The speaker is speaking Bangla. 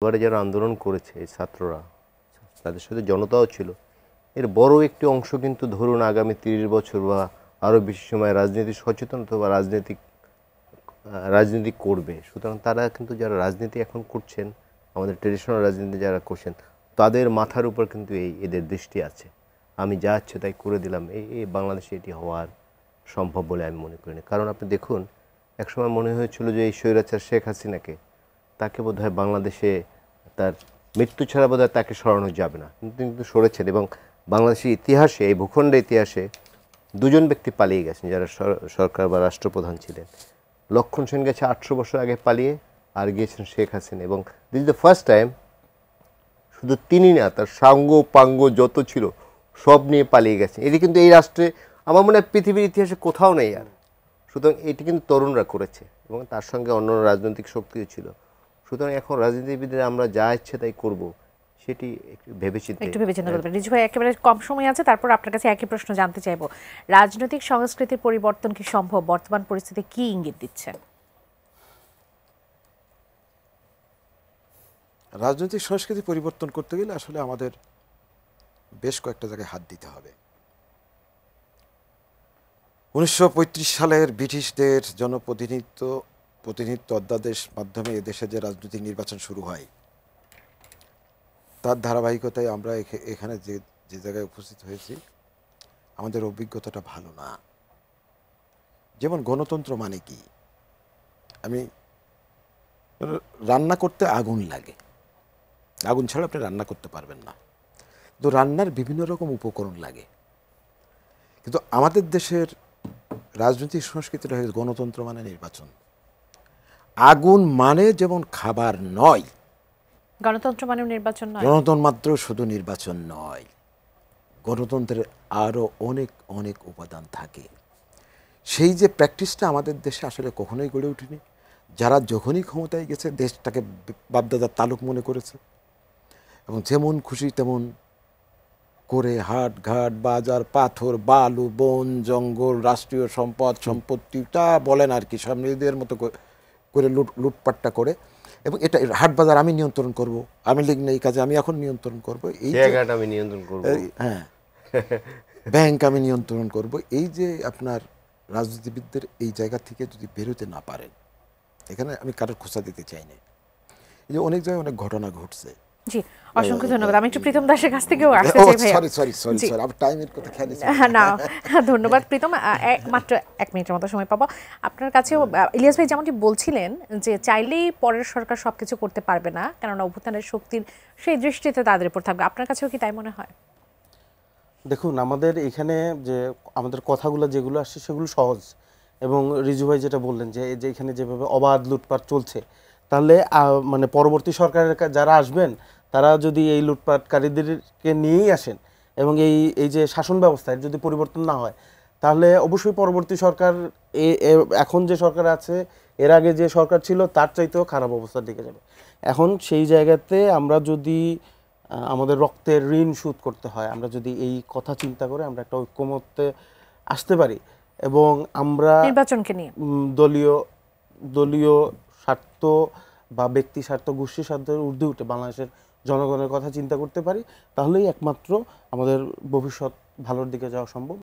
এবারে যারা আন্দোলন করেছে এই ছাত্ররা, তাদের সাথে জনতাও ছিল, এর বড় একটি অংশ কিন্তু ধরুন আগামী 30 বছর বা আরও বেশি সময় রাজনীতি সচেতনতা বা রাজনীতি করবে। সুতরাং তারা কিন্তু যারা রাজনীতি এখন করছেন, আমাদের ট্রেডিশনাল রাজনীতি যারা করছেন, তাদের মাথার উপর কিন্তু এদের দৃষ্টি আছে। আমি যা ইচ্ছে তাই করে দিলাম, এই বাংলাদেশে এটি হওয়ার সম্ভব বলে আমি মনে করি না। কারণ আপনি দেখুন, একসময় মনে হয়েছিল যে এই স্বৈরাচার শেখ হাসিনাকে, তাকে বোধহয় বাংলাদেশে তার মৃত্যু ছাড়া বোধহয় তাকে সরানো যাবে না, কিন্তু সরেছেন। এবং বাংলাদেশের ইতিহাসে, এই ভূখণ্ডের ইতিহাসে দুজন ব্যক্তি পালিয়ে গেছেন যারা সরকার বা রাষ্ট্রপ্রধান ছিলেন। লক্ষণ সেন গেছে 800 বছর আগে পালিয়ে, আর গিয়েছেন শেখ হাসিনা। এবং this is the first time শুধু তিনি না, তার সাঙ্গ পাঙ্গ যত ছিল সব নিয়ে পালিয়ে গেছেন। এটি কিন্তু এই রাষ্ট্রে আমার মনে হয় পৃথিবীর ইতিহাসে কোথাও নেই আর। সুতরাং এটি কিন্তু তরুণরা করেছে এবং তার সঙ্গে অন্য রাজনৈতিক শক্তিও ছিল। সুতরাং এখন রাজনীতিবিদরা আমরা যা ইচ্ছে তাই করব, সেটি একটু ভেবেচিন্তে করবেন। রিজু ভাই, একেবারে কম সময় আছে, তারপর আপনার কাছে একই প্রশ্ন জানতে চাইবো। রাজনৈতিক সংস্কৃতির পরিবর্তন কি সম্ভব? বর্তমান পরিস্থিতি কি ইঙ্গিত দিচ্ছে? রাজনৈতিক সংস্কৃতি পরিবর্তন করতে গেলে আসলে আমাদের বেশ কয়েকটা জায়গায় হাত দিতে হবে। 1935 সালের ব্রিটিশদের প্রতিনিধিত্ব অধ্যাদেশ মাধ্যমে এদেশে যে রাজনৈতিক নির্বাচন শুরু হয়, তার ধারাবাহিকতায় আমরা এখানে যে জায়গায় উপস্থিত হয়েছি, আমাদের অভিজ্ঞতাটা ভালো না। যেমন গণতন্ত্র মানে কি, আমি রান্না করতে আগুন লাগে, আগুন ছাড়া আপনি রান্না করতে পারবেন না। কিন্তু রান্নার বিভিন্ন রকম উপকরণ লাগে। কিন্তু আমাদের দেশের রাজনৈতিক সংস্কৃতিটা হয়েছে গণতন্ত্র মানে নির্বাচন। আগুন মানে যেমন খাবার নয়, গণতন্ত্র মানে নির্বাচন নয়। গণতন্ত্র মাত্র শুধু নির্বাচন নয়, গণতন্ত্রের আরও অনেক অনেক উপাদান থাকে। সেই যে প্র্যাকটিসটা আমাদের দেশে আসলে কখনোই গড়ে ওঠেনি। যারা যখনই ক্ষমতায় গেছে দেশটাকে বাপদাদার তালুক মনে করেছে এবং যেমন খুশি তেমন করে হাট ঘাট বাজার পাথর বালু বন জঙ্গল রাষ্ট্রীয় সম্পত্তিটা বলেন আর কি, সব নিজেদের মতো করে লুটপাটটা করে। এবং এটা হাট বাজার আমি নিয়ন্ত্রণ করব, আমি লিগ নেই কাজে আমি এখন নিয়ন্ত্রণ করব, এই জায়গাটা আমি নিয়ন্ত্রণ করব, হ্যাঁ ব্যাংক আমি নিয়ন্ত্রণ করব। এই যে আপনার রাজনীতিবিদদের এই জায়গা থেকে যদি বেরোতে না পারেন, এখানে আমি কারোর খোঁচা দিতে চাই না, এই যে অনেক জায়গায় অনেক ঘটনা ঘটছে। জি, অসংখ্য ধন্যবাদ। আমি একটু প্রীতম দাসের কাছ থেকেও আসতে চাই ভাইয়া। সরি আমি টাইমের কথা খেয়াল না, ধন্যবাদ প্রীতম। মাত্র 1 মিনিটের মতো সময় পাবো আপনার কাছেও। ইলিয়াস ভাই যেমনটি বলছিলেন যে চাইলেই পরের সরকার সবকিছু করতে পারবে না, কেননা অভ্যুত্থানের শক্তির সেই দৃষ্টিতে তাদের উপর থাকবে। আপনার কাছেও কি তাই মনে হয়? দেখুন, আমাদের এখানে যে আমাদের কথাগুলো যেগুলো আসছে সেগুলো সহজ, এবং রিজু ভাই যেটা বললেন যে এখানে যেভাবে অবাধ লুটপাট চলছে, তাহলে মানে পরবর্তী সরকারের যারা আসবেন তারা যদি এই লুটপাটকারীদেরকে নিয়েই আসেন এবং এই যে শাসন ব্যবস্থায় যদি পরিবর্তন না হয়, তাহলে অবশ্যই পরবর্তী সরকার এখন যে সরকার আছে, এর আগে যে সরকার ছিল তার চাইতেও খারাপ অবস্থার দিকে যাবে। এখন সেই জায়গাতে আমরা যদি আমাদের রক্তের ঋণ শোধ করতে হয়, আমরা যদি এই কথা চিন্তা করে আমরা একটা ঐক্যমত্যে আসতে পারি এবং আমরা নির্বাচনকে নিয়ে দলীয় স্বার্থ বা ব্যক্তি স্বার্থ গোষ্ঠী স্বার্থের ঊর্ধ্বে উঠে বাংলাদেশের জনগণের কথা চিন্তা করতে পারি, তাহলেই একমাত্র আমাদের ভবিষ্যৎ ভালোর দিকে যাওয়া সম্ভব।